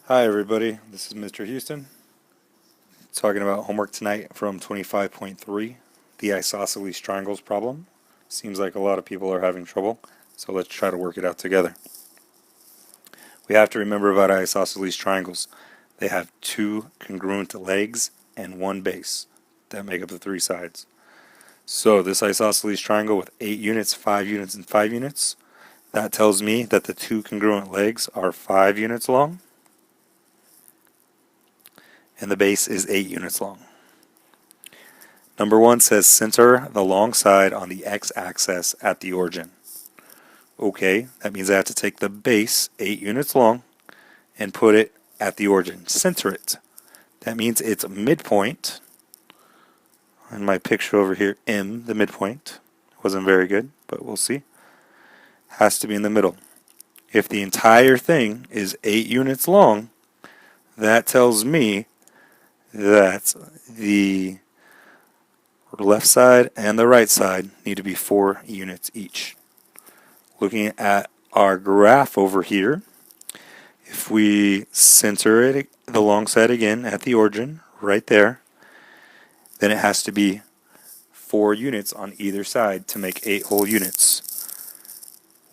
Hi everybody, this is Mr. Houston, talking about homework tonight from 25.3, the isosceles triangles problem. Seems like a lot of people are having trouble, so let's try to work it out together. We have to remember about isosceles triangles. They have two congruent legs and one base that make up the three sides. So this isosceles triangle with 8 units, 5 units, and 5 units, that tells me that the two congruent legs are 5 units long, and the base is 8 units long. Number 1 says center the long side on the x-axis at the origin. Okay, that means I have to take the base, 8 units long, and put it at the origin. Center it. That means its midpoint, in my picture over here, M, the midpoint, wasn't very good, but we'll see, has to be in the middle. If the entire thing is 8 units long, that tells me that the left side and the right side need to be 4 units each. Looking at our graph over here, if we center it, the long side again at the origin, right there, then it has to be 4 units on either side to make 8 whole units.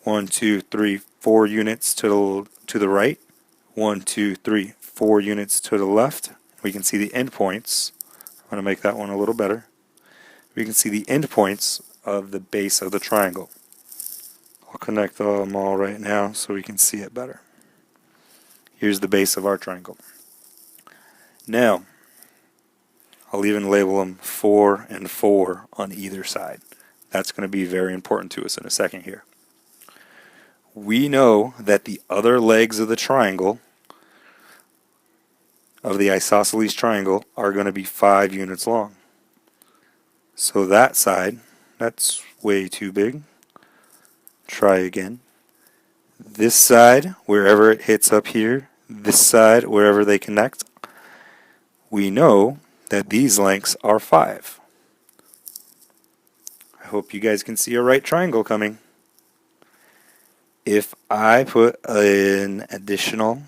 1, 2, 3, 4 units to the right. 1, 2, 3, 4 units to the left. We can see the endpoints. I'm going to make that one a little better. We can see the endpoints of the base of the triangle. I'll connect them all right now so we can see it better. Here's the base of our triangle. Now, I'll even label them 4 and 4 on either side. That's going to be very important to us in a second here. We know that the other legs of the triangle, of the isosceles triangle, are going to be 5 units long. So that side, that's way too big. Try again. This side, wherever it hits up here, this side, wherever they connect, we know that these lengths are 5. I hope you guys can see a right triangle coming. If I put an additional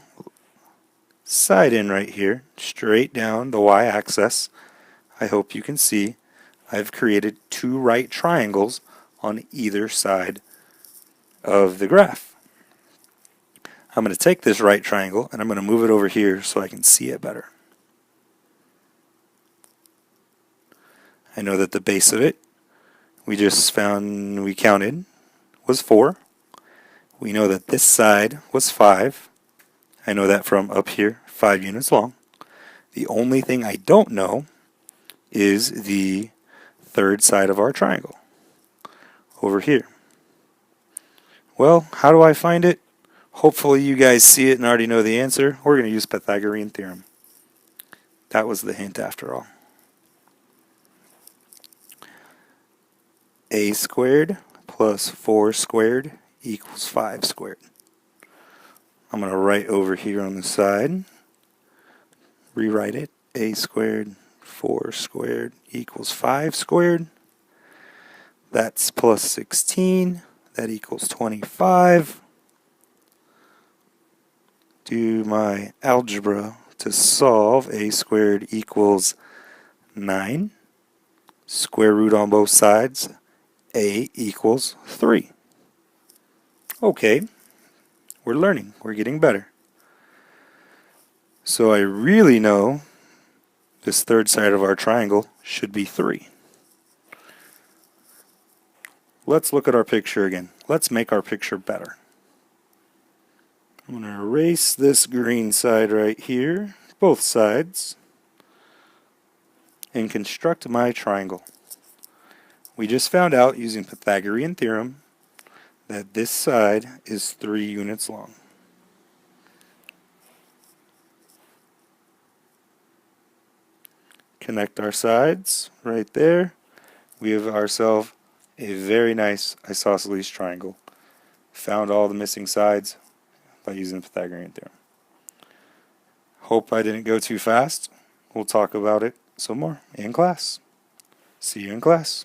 side in right here, straight down the y-axis, I hope you can see I've created 2 right triangles on either side of the graph. I'm going to take this right triangle and I'm going to move it over here so I can see it better. I know that the base of it, we counted, was 4. We know that this side was 5. I know that from up here, 5 units long. The only thing I don't know is the third side of our triangle, over here. Well, how do I find it? Hopefully you guys see it and already know the answer. We're going to use Pythagorean theorem. That was the hint after all. A squared plus 4 squared equals 5 squared. I'm going to write over here on the side, rewrite it, a squared 4 squared equals 5 squared. That's plus 16, that equals 25. Do my algebra to solve. A squared equals 9. Square root on both sides, a equals 3. Okay, we're learning, we're getting better. So I really know this third side of our triangle should be 3. Let's look at our picture again. Let's make our picture better. I'm going to erase this green side right here, both sides, and construct my triangle. We just found out using Pythagorean theorem that this side is 3 units long. Connect our sides right there. We have ourselves a very nice isosceles triangle. Found all the missing sides by using the Pythagorean theorem. Hope I didn't go too fast. We'll talk about it some more in class. See you in class.